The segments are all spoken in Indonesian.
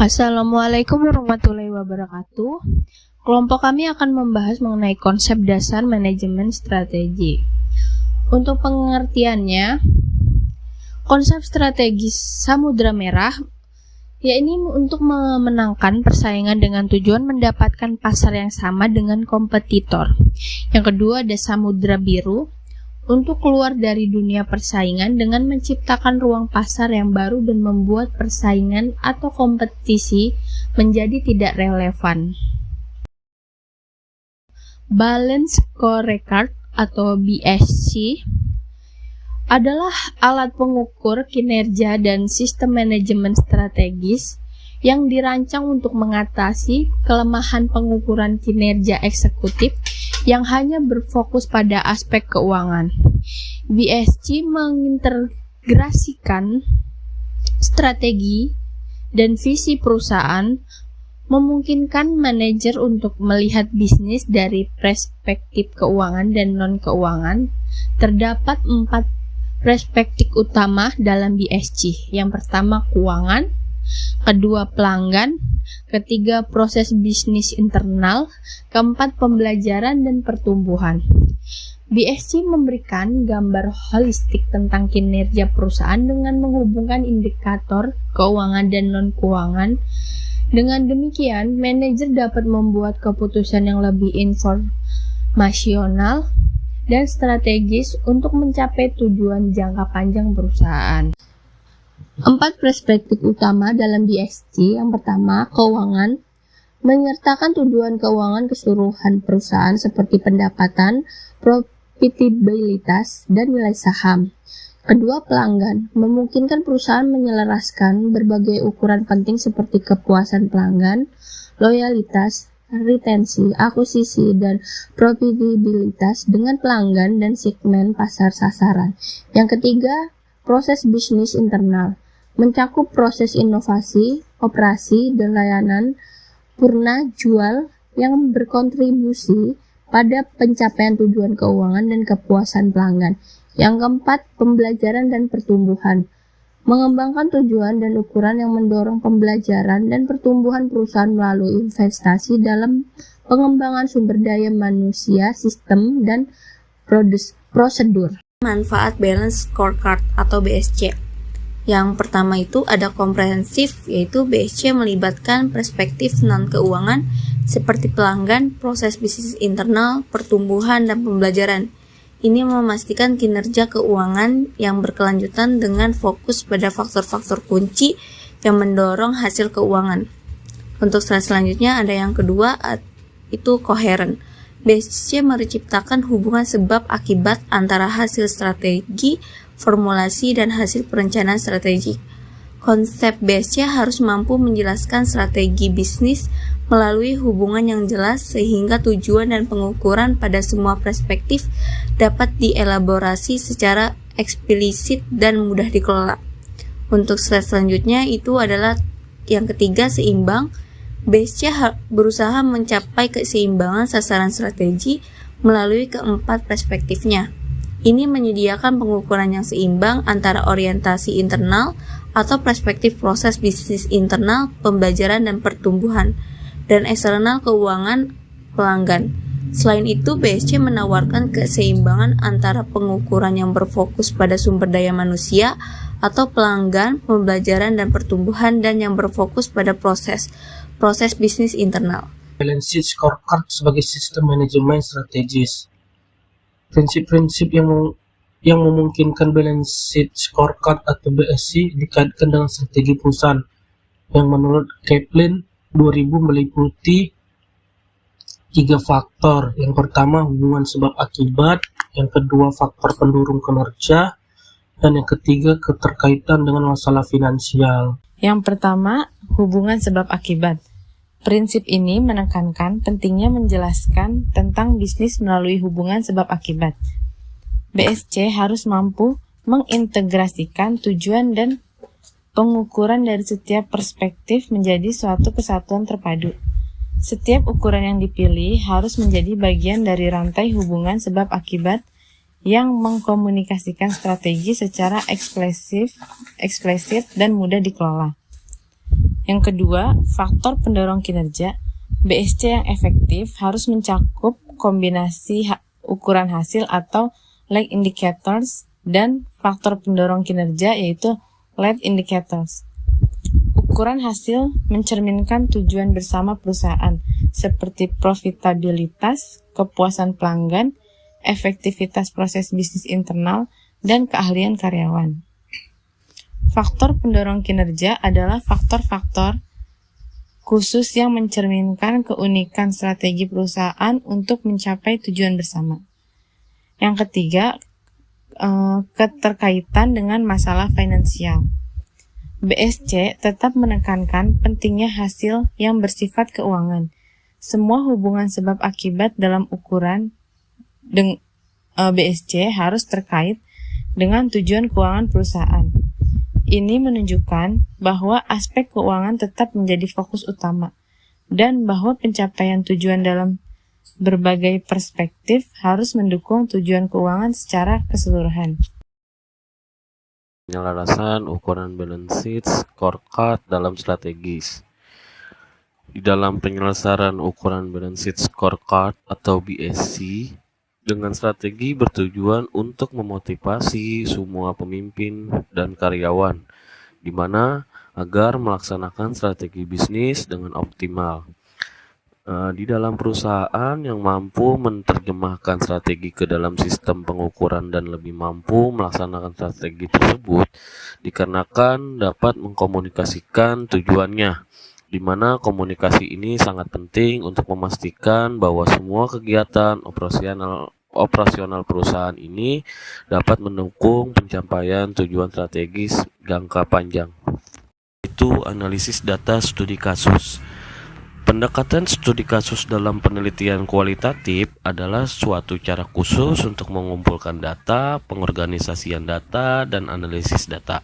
Assalamualaikum warahmatullahi wabarakatuh. Kelompok kami akan membahas mengenai konsep dasar manajemen strategi. Untuk pengertiannya, konsep strategis Samudra Merah yaitu untuk memenangkan persaingan dengan tujuan mendapatkan pasar yang sama dengan kompetitor. Yang kedua ada Samudra Biru, untuk keluar dari dunia persaingan dengan menciptakan ruang pasar yang baru dan membuat persaingan atau kompetisi menjadi tidak relevan. Balance Scorecard atau BSC adalah alat pengukur kinerja dan sistem manajemen strategis yang dirancang untuk mengatasi kelemahan pengukuran kinerja eksekutif yang hanya berfokus pada aspek keuangan. BSC mengintegrasikan strategi dan visi perusahaan, memungkinkan manajer untuk melihat bisnis dari perspektif keuangan dan non-keuangan. Terdapat 4 perspektif utama dalam BSC. Yang pertama keuangan, kedua pelanggan, ketiga proses bisnis internal, keempat pembelajaran dan pertumbuhan. BSC memberikan gambar holistik tentang kinerja perusahaan dengan menghubungkan indikator keuangan dan non-keuangan. Dengan demikian, manajer dapat membuat keputusan yang lebih informasional dan strategis untuk mencapai tujuan jangka panjang perusahaan. 4 perspektif utama dalam BSC. Yang pertama, keuangan, menyertakan tujuan keuangan keseluruhan perusahaan seperti pendapatan, profitabilitas, dan nilai saham. Kedua, pelanggan, memungkinkan perusahaan menyelaraskan berbagai ukuran penting seperti kepuasan pelanggan, loyalitas, retensi, akuisisi, dan profitabilitas dengan pelanggan dan segmen pasar sasaran. Yang ketiga, proses bisnis internal, mencakup proses inovasi, operasi, dan layanan purna jual yang berkontribusi pada pencapaian tujuan keuangan dan kepuasan pelanggan. Yang keempat, pembelajaran dan pertumbuhan, mengembangkan tujuan dan ukuran yang mendorong pembelajaran dan pertumbuhan perusahaan melalui investasi dalam pengembangan sumber daya manusia, sistem, dan prosedur. Manfaat Balance Scorecard atau BSC. Yang pertama itu ada komprehensif, yaitu BSC melibatkan perspektif non-keuangan seperti pelanggan, proses bisnis internal, pertumbuhan, dan pembelajaran. Ini memastikan kinerja keuangan yang berkelanjutan dengan fokus pada faktor-faktor kunci yang mendorong hasil keuangan. Untuk slide selanjutnya ada yang kedua, itu koheren. BSC menciptakan hubungan sebab akibat antara hasil strategi, formulasi, dan hasil perencanaan strategi. Konsep BSC harus mampu menjelaskan strategi bisnis melalui hubungan yang jelas sehingga tujuan dan pengukuran pada semua perspektif dapat dielaborasi secara eksplisit dan mudah dikelola. Untuk slide selanjutnya itu adalah yang ketiga, seimbang. BSC berusaha mencapai keseimbangan sasaran strategi melalui keempat perspektifnya. Ini menyediakan pengukuran yang seimbang antara orientasi internal atau perspektif proses bisnis internal, pembelajaran, dan pertumbuhan, dan eksternal keuangan pelanggan. Selain itu, BSC menawarkan keseimbangan antara pengukuran yang berfokus pada sumber daya manusia atau pelanggan, pembelajaran, dan pertumbuhan, dan yang berfokus pada proses bisnis internal. Balance Scorecard sebagai sistem manajemen strategis. Prinsip-prinsip yang memungkinkan Balance Scorecard atau BSC dikaitkan dengan strategi perusahaan yang menurut Kaplan 2000 meliputi 3 faktor. Yang pertama, hubungan sebab akibat, yang kedua, faktor pendorong kinerja, dan yang ketiga, keterkaitan dengan masalah finansial. Yang pertama, hubungan sebab akibat. Prinsip ini menekankan pentingnya menjelaskan tentang bisnis melalui hubungan sebab akibat. BSC harus mampu mengintegrasikan tujuan dan pengukuran dari setiap perspektif menjadi suatu kesatuan terpadu. Setiap ukuran yang dipilih harus menjadi bagian dari rantai hubungan sebab akibat yang mengkomunikasikan strategi secara eksplisit dan mudah dikelola. Yang kedua, faktor pendorong kinerja. BSC yang efektif harus mencakup kombinasi ukuran hasil atau lag indicators dan faktor pendorong kinerja yaitu lead indicators. Ukuran hasil mencerminkan tujuan bersama perusahaan seperti profitabilitas, kepuasan pelanggan, efektivitas proses bisnis internal, dan keahlian karyawan. Faktor pendorong kinerja adalah faktor-faktor khusus yang mencerminkan keunikan strategi perusahaan untuk mencapai tujuan bersama. Yang ketiga, keterkaitan dengan masalah finansial. BSC tetap menekankan pentingnya hasil yang bersifat keuangan. Semua hubungan sebab akibat dalam ukuran BSC harus terkait dengan tujuan keuangan perusahaan. Ini menunjukkan bahwa aspek keuangan tetap menjadi fokus utama dan bahwa pencapaian tujuan dalam berbagai perspektif harus mendukung tujuan keuangan secara keseluruhan. Penyelarasan ukuran balance sheet scorecard dalam strategis. Di dalam penyelesaian ukuran balance sheet scorecard atau BSC dengan strategi bertujuan untuk memotivasi semua pemimpin dan karyawan di mana agar melaksanakan strategi bisnis dengan optimal. Di dalam perusahaan yang mampu menerjemahkan strategi ke dalam sistem pengukuran dan lebih mampu melaksanakan strategi tersebut dikarenakan dapat mengkomunikasikan tujuannya, di mana komunikasi ini sangat penting untuk memastikan bahwa semua kegiatan operasional perusahaan ini dapat mendukung pencapaian tujuan strategis jangka panjang. Itu analisis data studi kasus. Pendekatan studi kasus dalam penelitian kualitatif adalah suatu cara khusus untuk mengumpulkan data, pengorganisasian data, dan analisis data,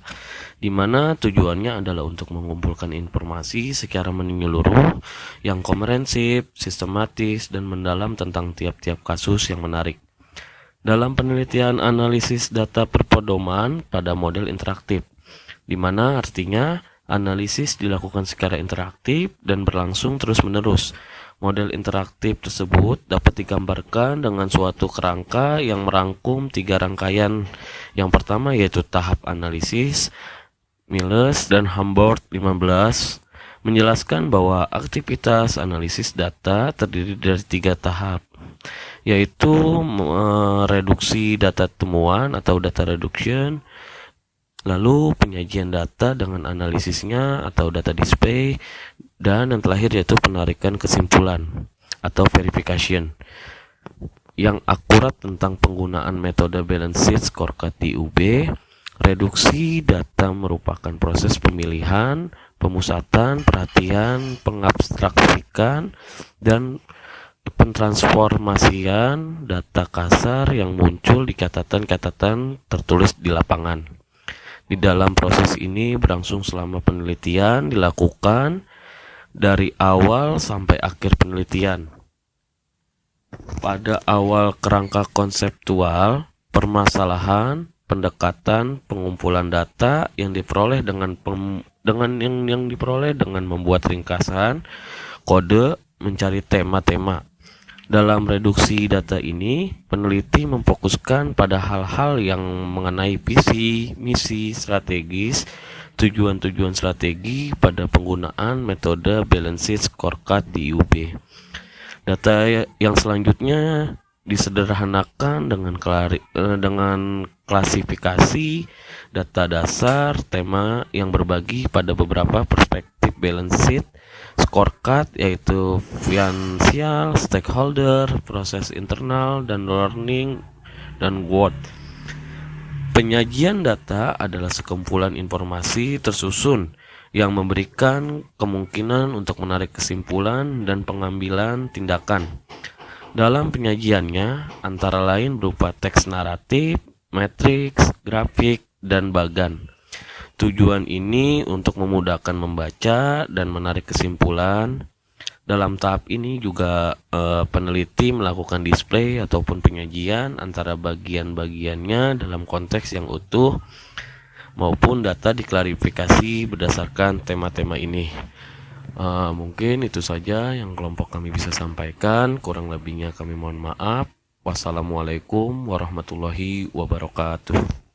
di mana tujuannya adalah untuk mengumpulkan informasi secara menyeluruh yang komprehensif, sistematis, dan mendalam tentang tiap-tiap kasus yang menarik. Dalam penelitian analisis data berpedoman pada model interaktif, di mana artinya analisis dilakukan secara interaktif dan berlangsung terus-menerus. Model interaktif tersebut dapat digambarkan dengan suatu kerangka yang merangkum 3 rangkaian. Yang pertama yaitu tahap analisis, Miles dan Humboldt 15 menjelaskan bahwa aktivitas analisis data terdiri dari 3 tahap, yaitu reduksi data temuan atau data reduction, lalu penyajian data dengan analisisnya atau data display, dan yang terakhir yaitu penarikan kesimpulan atau verification yang akurat tentang penggunaan metode balance sheet scorecard DUB. Reduksi data merupakan proses pemilihan, pemusatan, perhatian, pengabstraksikan, dan pentransformasian data kasar yang muncul di catatan-catatan tertulis di lapangan. Di dalam proses ini berlangsung selama penelitian dilakukan dari awal sampai akhir penelitian. Pada awal kerangka konseptual, permasalahan, pendekatan, pengumpulan data yang diperoleh dengan membuat ringkasan, kode, mencari tema-tema. Dalam reduksi data ini, peneliti memfokuskan pada hal-hal yang mengenai visi, misi, strategis, tujuan-tujuan strategi pada penggunaan metode balance sheet scorecard DUB. Data yang selanjutnya disederhanakan dengan klasifikasi data dasar tema yang berbagi pada beberapa perspektif balance sheet scorecard, yaitu finansial, stakeholder, proses internal, dan learning, dan growth. Penyajian data adalah sekumpulan informasi tersusun yang memberikan kemungkinan untuk menarik kesimpulan dan pengambilan tindakan. Dalam penyajiannya, antara lain berupa teks naratif, matriks, grafik, dan bagan. Tujuan ini untuk memudahkan membaca dan menarik kesimpulan. Dalam tahap ini juga peneliti melakukan display ataupun penyajian antara bagian-bagiannya dalam konteks yang utuh. maupun data diklarifikasi berdasarkan tema-tema ini. Mungkin itu saja yang kelompok kami bisa sampaikan. Kurang lebihnya kami mohon maaf. Wassalamualaikum warahmatullahi wabarakatuh.